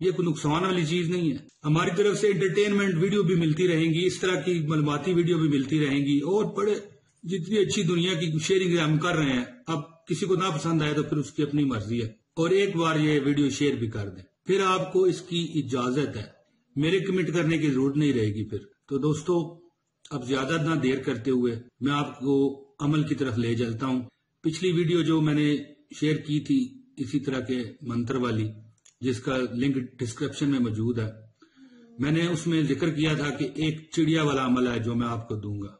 یہ کوئی نقصان والی چیز نہیں ہے. ہماری طرف سے انٹرٹینمنٹ ویڈیو بھی ملتی رہیں گی، اس طرح کی معلوماتی ویڈیو بھی ملتی رہیں گی، اور بڑے جتنی اچھی دنیا کی شیئرنگ ہم کر رہے ہیں. اب کسی کو نہ پسند آئے تو پھر اس کی اپنی مرضی ہے، اور ایک بار یہ ویڈیو شیئر بھی کر دیں، پھر آپ کو اس کی اجازت ہے، میرے کمنٹ کرنے کی ضرورت نہیں رہے گی پھر. تو دوستو اب زیادہ نہ دیر کرتے ہوئے میں آپ کو عمل کی طرف لے چلتا ہوں. پچھلی ویڈیو جو میں نے شیئر کی تھی اسی طرح کے منتر والی، جس کا لنک ڈسکرپشن میں موجود ہے، میں نے اس میں ذکر کیا تھا کہ ایک چڑیا والا عمل ہے جو میں آپ کو دوں گا،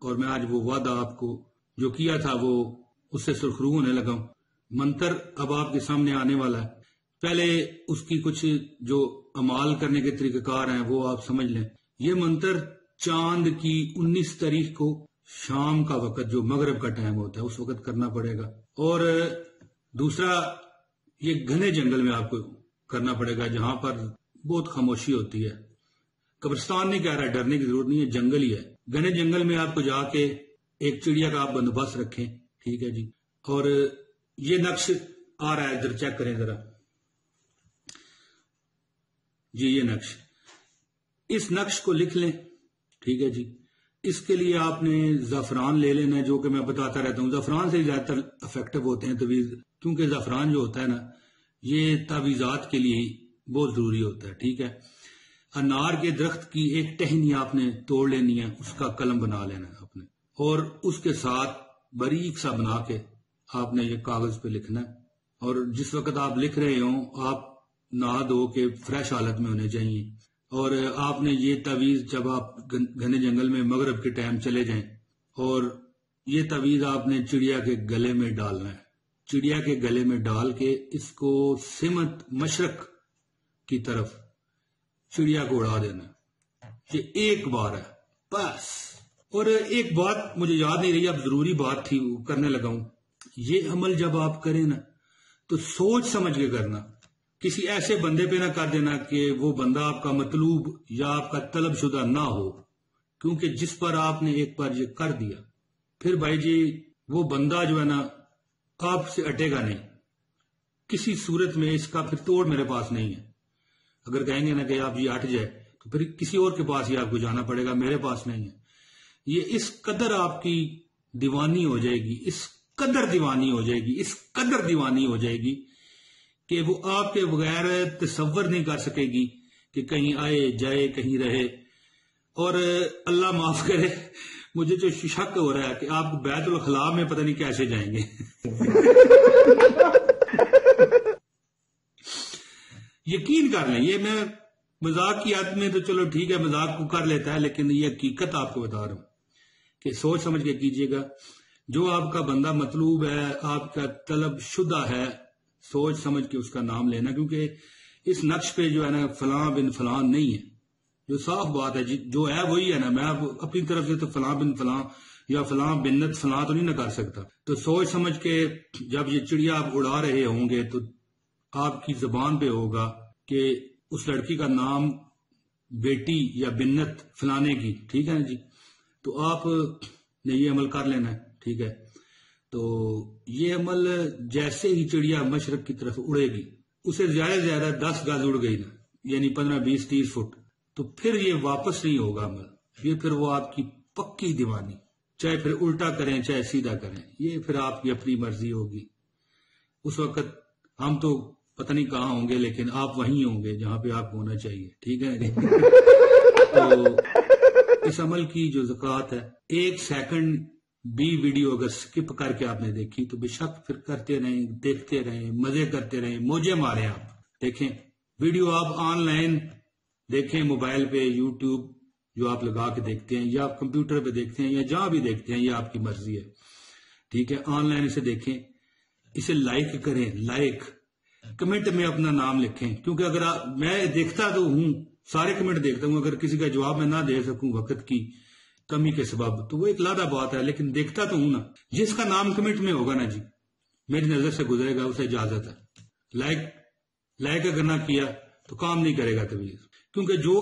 اور میں آج وہ وعدہ آپ کو جو کیا تھا وہ اس سے سرخرو ہونے لگا ہوں. منتر اب آپ کے سامنے آنے والا ہے. پہلے اس کی کچھ جو عمال کرنے کے طریقہ کار ہیں وہ آپ سمجھ لیں. یہ منتر چاند کی 19 تاریخ کو شام کا وقت جو مغرب کا ٹائم ہوتا ہے اس وقت کرنا پڑے گا، اور دوسرا یہ گھنے جنگل میں آپ کو کرنا پڑے گا جہاں پر بہت خاموشی ہوتی ہے. قبرستان نہیں کہہ رہا، ڈرنے کی ضرورت نہیں ہے، جنگل ہی ہے. گھنے جنگل میں آپ کو جا کے ایک چڑیا کا آپ بندوبست رکھیں، ٹھیک ہے جی. اور یہ نقش آ رہا ہے، ادھر چیک کریں ذرا جی. یہ نقش، اس نقش کو لکھ لیں، ٹھیک ہے جی. اس کے لیے آپ نے زعفران لے لینا ہے، جو کہ میں بتاتا رہتا ہوں. زعفران سے زیادہ تر افیکٹو ہوتے ہیں تعویذ، کیونکہ زعفران جو ہوتا ہے نا یہ تعویذات کے لیے بہت ضروری ہوتا ہے، ٹھیک ہے. انار کے درخت کی ایک ٹہنی آپ نے توڑ لینی ہے، اس کا قلم بنا لینا ہے آپ نے، اور اس کے ساتھ باریک سا بنا کے آپ نے یہ کاغذ پہ لکھنا ہے. اور جس وقت آپ لکھ رہے ہوں آپ نہا دھو کے فریش حالت میں ہونے چاہیے. اور آپ نے یہ تعویذ جب آپ گھنے جنگل میں مغرب کے ٹائم چلے جائیں، اور یہ تعویذ آپ نے چڑیا کے گلے میں ڈالنا ہے. چڑیا کے گلے میں ڈال کے اس کو سمت مشرق کی طرف چڑیا کو اڑا دینا ہے. یہ ایک بار ہے بس. اور ایک بات مجھے یاد نہیں رہی، اب ضروری بات تھی وہ کرنے لگا ہوں. یہ عمل جب آپ کریں نا تو سوچ سمجھ کے کرنا، کسی ایسے بندے پہ نہ کر دینا کہ وہ بندہ آپ کا مطلوب یا آپ کا طلب شدہ نہ ہو، کیونکہ جس پر آپ نے ایک بار یہ کر دیا پھر بھائی جی وہ بندہ جو ہے نا آپ سے اٹے گا نہیں کسی صورت میں. اس کا پھر توڑ میرے پاس نہیں ہے. اگر کہیں گے نا کہ آپ یہ ہٹ جائے تو پھر کسی اور کے پاس ہی آپ کو جانا پڑے گا، میرے پاس نہیں ہے. یہ اس قدر آپ کی دیوانی ہو جائے گی، اس قدر دیوانی ہو جائے گی، اس قدر دیوانی ہو جائے گی کہ وہ آپ کے بغیر تصور نہیں کر سکے گی کہ کہیں آئے جائے کہیں رہے. اور اللہ معاف کرے مجھے جو شک ہو رہا ہے کہ آپ بیت الخلاء میں پتہ نہیں کیسے جائیں گے. یقین کر لیں، یہ میں مذاق کی حد میں تو چلو ٹھیک ہے، مذاق کو کر لیتا ہے، لیکن یہ حقیقت آپ کو بتا رہا ہوں کہ سوچ سمجھ کے کیجئے گا. جو آپ کا بندہ مطلوب ہے، آپ کا طلب شدہ ہے، سوچ سمجھ کے اس کا نام لینا، کیونکہ اس نقش پہ جو ہے نا فلاں بن فلاں نہیں ہے. جو صاف بات ہے جو ہے وہی ہے نا. میں اپنی طرف سے تو فلاں بن فلاں یا فلاں بنت فلاں تو نہیں نہ کر سکتا. تو سوچ سمجھ کے جب یہ چڑیا آپ اڑا رہے ہوں گے تو آپ کی زبان پہ ہوگا کہ اس لڑکی کا نام بیٹی یا بنت فلانے کی، ٹھیک ہے نا جی. تو آپ نے یہ عمل کر لینا ہے، ٹھیک ہے. تو یہ عمل جیسے ہی چڑیا مشرق کی طرف اڑے گی، اسے زیادہ سے زیادہ 10 گز اڑ گئی نا، یعنی 15 20 30 فٹ، تو پھر یہ واپس نہیں ہوگا عمل. یہ پھر وہ آپ کی پکی دیوانی، چاہے پھر الٹا کریں چاہے سیدھا کریں، یہ پھر آپ کی اپنی مرضی ہوگی. اس وقت ہم تو پتہ نہیں کہاں ہوں گے، لیکن آپ وہیں ہوں گے جہاں پہ آپ ہونا چاہیے، ٹھیک ہے. تو اس عمل کی جو زکوٰۃ ہے، 1 سیکنڈ بھی ویڈیو اگر سکپ کر کے آپ نے دیکھی تو بے شک پھر کرتے رہیں، دیکھتے رہیں، مزے کرتے رہیں، موجے ماریں. آپ دیکھیں ویڈیو، آپ آن لائن دیکھیں، موبائل پہ یوٹیوب جو آپ لگا کے دیکھتے ہیں، یا آپ کمپیوٹر پہ دیکھتے ہیں، یا جہاں بھی دیکھتے ہیں، یہ آپ کی مرضی ہے، ٹھیک ہے. آن لائن اسے دیکھیں، اسے لائک کریں، لائک کمنٹ میں اپنا نام لکھیں، کیونکہ اگر میں دیکھتا تو ہوں، سارے کمنٹ دیکھتا ہوں، اگر کسی کا جواب میں نہ دے سکوں وقت کی کمی کے سبب تو وہ ایک لادہ بات ہے، لیکن دیکھتا تو ہوں نا. جس کا نام کمنٹ میں ہوگا نا جی میری نظر سے گزرے گا، اسے اجازت ہے. لائک اگر نہ کیا تو کام نہیں کرے گا تعویذ، کیونکہ جو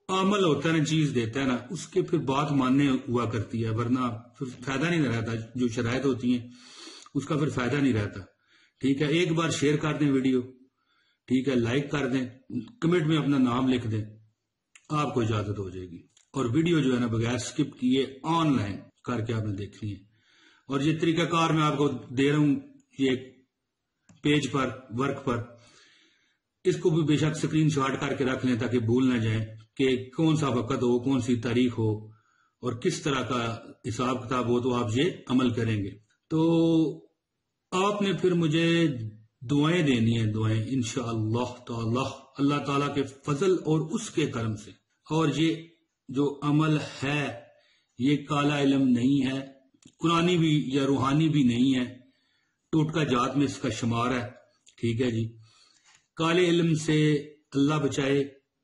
عمل ہوتا ہے نا، چیز دیتا ہے نا، اس کے پھر بات ماننے ہوا کرتی ہے، ورنہ پھر فائدہ نہیں رہتا. جو شرائط ہوتی ہیں اس کا پھر فائدہ نہیں رہتا، ٹھیک ہے. ایک بار شیئر کر دیں ویڈیو، ٹھیک ہے، لائک کر دیں، کمنٹ میں اپنا نام لکھ دیں، آپ کو اجازت ہو جائے گی۔ اور ویڈیو جو ہے نا بغیر سکپ کیے آن لائن کر کے آپ نے دیکھنی ہے۔ اور یہ طریقہ کار میں آپ کو دے رہا ہوں یہ پیج پر ورک پر، اس کو بھی بے شک سکرین شاٹ کر کے رکھ لیں تاکہ بھول نہ جائیں کہ کون سا وقت ہو، کون سی تاریخ ہو اور کس طرح کا حساب کتاب ہو تو آپ یہ عمل کریں گے۔ تو آپ نے پھر مجھے دعائیں دینی ہیں، دعائیں انشاءاللہ تعالی، اللہ تعالیٰ کے فضل اور اس کے کرم سے۔ اور یہ جو عمل ہے یہ کالا علم نہیں ہے، قرآنی بھی یا روحانی بھی نہیں ہے، ٹوٹکا جات میں اس کا شمار ہے، ٹھیک ہے جی۔ کالے علم سے اللہ بچائے،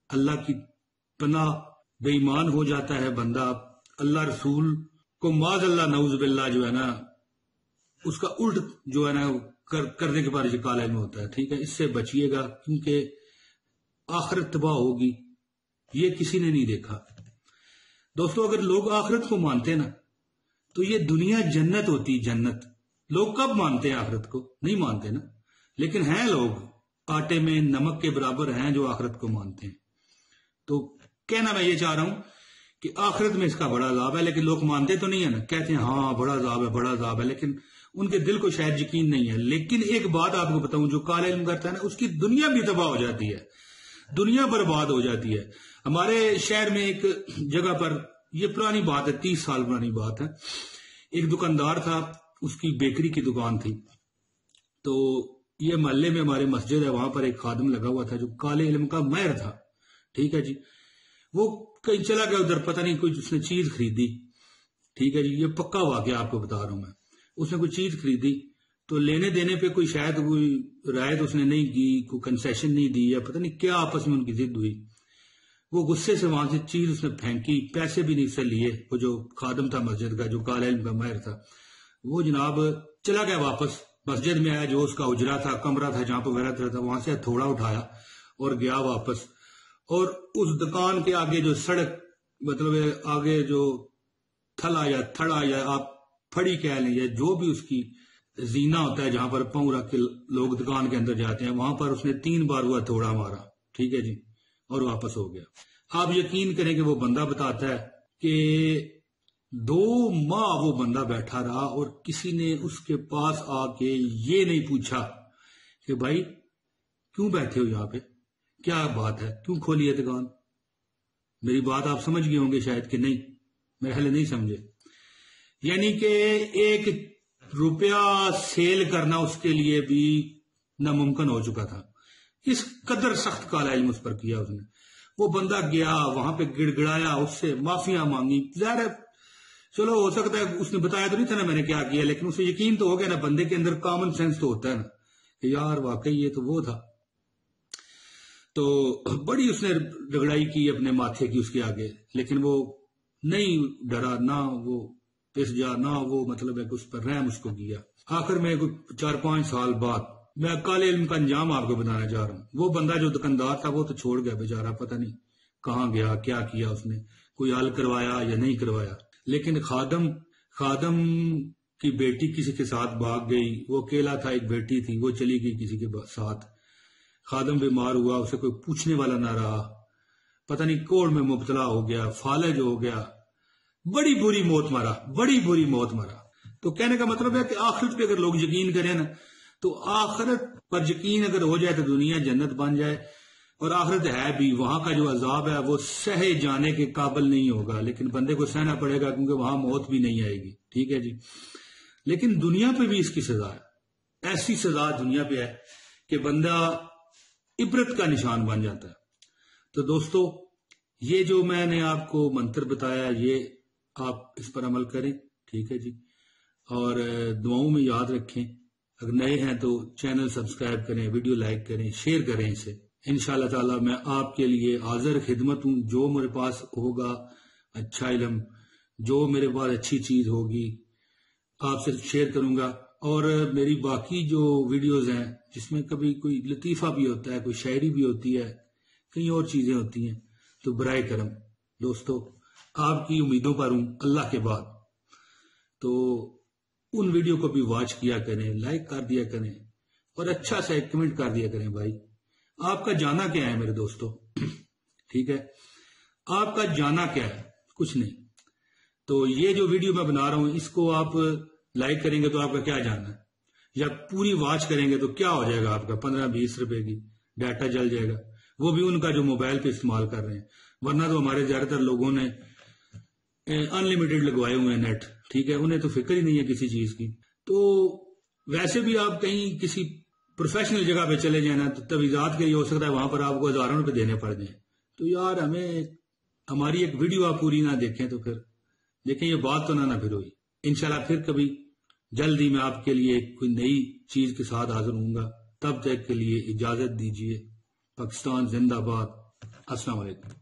اللہ کی پناہ، بے ایمان ہو جاتا ہے بندہ، اللہ رسول کو معاذ اللہ نعوذ باللہ جو ہے نا اس کا الٹ جو ہے نا کرنے کے بعد یہ کالا علم ہوتا ہے، ٹھیک ہے۔ اس سے بچیے گا کیونکہ آخرت تباہ ہوگی، یہ کسی نے نہیں دیکھا۔ دوستو اگر لوگ آخرت کو مانتے نا تو یہ دنیا جنت ہوتی، جنت۔ لوگ کب مانتے ہیں آخرت کو؟ نہیں مانتے نا، لیکن ہیں لوگ آٹے میں نمک کے برابر ہیں جو آخرت کو مانتے ہیں۔ تو کہنا میں یہ چاہ رہا ہوں کہ آخرت میں اس کا بڑا عذاب ہے، لیکن لوگ مانتے تو نہیں ہے نا، کہتے ہیں ہاں بڑا عذاب ہے، بڑا عذاب ہے، لیکن ان کے دل کو شاید یقین نہیں ہے۔ لیکن ایک بات آپ کو بتاؤں، جو کالا علم کرتا ہے نا اس کی دنیا بھی تباہ ہو جاتی ہے، دنیا برباد ہو جاتی ہے۔ ہمارے شہر میں ایک جگہ پر، یہ پرانی بات ہے، 30 سال پرانی بات ہے، ایک دکاندار تھا، اس کی بیکری کی دکان تھی۔ تو یہ محلے میں ہمارے مسجد ہے، وہاں پر ایک خادم لگا ہوا تھا جو کالے علم کا ماہر تھا، ٹھیک ہے جی۔ وہ کہیں چلا گیا ادھر، پتہ نہیں کوئی اس نے چیز خریدی، ٹھیک ہے جی، یہ پکا واقعہ آپ کو بتا رہا ہوں میں۔ اس نے کوئی چیز خریدی تو لینے دینے پہ کوئی شاید کوئی رعایت اس نے نہیں کی، کوئی کنسیشن نہیں دی، یا پتہ نہیں کیا آپس میں ان کی ضد ہوئی۔ وہ غصے سے وہاں سے چیز اس نے پھینکی، پیسے بھی نہیں اس سے لیے۔ وہ جو خادم تھا مسجد کا، جو کالے علم کا ماہر تھا، وہ جناب چلا گیا واپس مسجد میں، آیا جو اس کا اجرا تھا، کمرہ تھا جہاں پہ وہ رہتا تھا، وہاں سے تھوڑا اٹھایا اور گیا واپس۔ اور اس دکان کے آگے جو سڑک، مطلب آگے جو تھلا یا آپ پھڑی کہہ لیں، یا جو بھی اس کی زینہ ہوتا ہے جہاں پر پاؤں رکھ کے لوگ دکان کے اندر جاتے ہیں، وہاں پر اس نے 3 بار ہوا تھوڑا مارا، ٹھیک ہے جی، اور واپس ہو گیا۔ آپ یقین کریں کہ وہ بندہ بتاتا ہے کہ 2 ماہ وہ بندہ بیٹھا رہا اور کسی نے اس کے پاس آ کے یہ نہیں پوچھا کہ بھائی کیوں بیٹھے ہو یہاں پہ، کیا بات ہے، کیوں کھولی ہے دکان۔ میری بات آپ سمجھ گئے ہوں گے شاید کہ نہیں، میرے خیال نہیں سمجھے۔ یعنی کہ 1 روپیہ سیل کرنا اس کے لیے بھی ناممکن ہو چکا تھا، اس قدر سخت کالا علم اس پر کیا اس نے۔ وہ بندہ گیا وہاں پہ، گڑ گڑایا، اس سے معافیاں مانگی، ظاہر ہے چلو ہو سکتا ہے اس نے بتایا تو نہیں تھا نا میں نے کیا کیا، لیکن اسے یقین تو ہو گیا نا، بندے کے اندر کامن سینس تو ہوتا ہے نا کہ یار واقعی یہ تو وہ تھا۔ تو بڑی اس نے رگڑائی کی اپنے ماتھے کی اس کے آگے، لیکن وہ نہیں ڈرا، نہ وہ پس جا، نہ وہ مطلب ہے کہ اس پر رحم اس کو کیا۔ آخر میں 4-5 سال بعد میں کالے علم کا انجام آپ کو بتانا چاہ رہا ہوں۔ وہ بندہ جو دکاندار تھا وہ تو چھوڑ گیا بیچارہ، پتہ نہیں کہاں گیا، کیا کیا اس نے، کوئی حل کروایا یا نہیں کروایا۔ لیکن خادم کی بیٹی کسی کے ساتھ بھاگ گئی، وہ اکیلا تھا، ایک بیٹی تھی، وہ چلی گئی کسی کے ساتھ۔ خادم بیمار ہوا، اسے کوئی پوچھنے والا نہ رہا، پتہ نہیں کوڑ میں مبتلا ہو گیا، فالج ہو گیا، بڑی بری موت مرا، بڑی بری موت مرا۔ تو کہنے کا مطلب ہے کہ آخرت پہ اگر لوگ یقین کریں نا تو آخرت پر یقین اگر ہو جائے تو دنیا جنت بن جائے، اور آخرت ہے بھی، وہاں کا جو عذاب ہے وہ سہے جانے کے قابل نہیں ہوگا، لیکن بندے کو سہنا پڑے گا کیونکہ وہاں موت بھی نہیں آئے گی، ٹھیک ہے جی۔ لیکن دنیا پہ بھی اس کی سزا ہے، ایسی سزا دنیا پہ ہے کہ بندہ عبرت کا نشان بن جاتا ہے۔ تو دوستو یہ جو میں نے آپ کو منتر بتایا، یہ آپ اس پر عمل کریں، ٹھیک ہے جی، اور دعاؤں میں یاد رکھیں۔ اگر نئے ہیں تو چینل سبسکرائب کریں، ویڈیو لائک کریں، شیئر کریں اسے۔ انشاءاللہ تعالی میں آپ کے لیے حاضر خدمت ہوں، جو میرے پاس ہوگا اچھا علم، جو میرے پاس اچھی چیز ہوگی آپ سے شیئر کروں گا۔ اور میری باقی جو ویڈیوز ہیں جس میں کبھی کوئی لطیفہ بھی ہوتا ہے، کوئی شاعری بھی ہوتی ہے، کئی اور چیزیں ہوتی ہیں، تو برائے کرم دوستو آپ کی امیدوں پر ہوں اللہ کے بعد، تو ان ویڈیو کو بھی واچ کیا کریں، لائک کر دیا کریں، اور اچھا سا ایک کمنٹ کر دیا کریں بھائی، آپ کا جانا کیا ہے میرے دوستو؟ ٹھیک ہے، آپ کا جانا کیا ہے؟ کچھ نہیں. تو یہ جو ویڈیو میں بنا رہا ہوں اس کو آپ لائک کریں گے تو آپ کا کیا جانا ہے، یا پوری واچ کریں گے تو کیا ہو جائے گا؟ آپ کا 15-20 روپے کی ڈیٹا جل جائے گا، وہ بھی ان کا جو موبائل پہ استعمال کر رہے ہیں. ورنہ تو ہمارے زیادہ تر لوگوں نے ان لمیٹڈ لگوائے ہوئے ہیں نیٹ. ٹھیک ہے، انہیں تو فکر ہی نہیں ہے کسی چیز کی. تو ویسے بھی آپ کہیں کسی پروفیشنل جگہ پہ چلے جائیں نا تو تجویزات کے لیے ہو سکتا ہے وہاں پر آپ کو ہزاروں روپے دینے پڑ جائیں. تو یار ہماری ایک ویڈیو آپ پوری نہ دیکھیں تو پھر دیکھیں یہ بات تو نہ پھر ہوئی. انشاءاللہ پھر کبھی جلدی میں آپ کے لیے کوئی نئی چیز کے ساتھ حاضر ہوں گا. تب تک کے لیے اجازت دیجیے. پاکستان زندہ باد. السلام علیکم.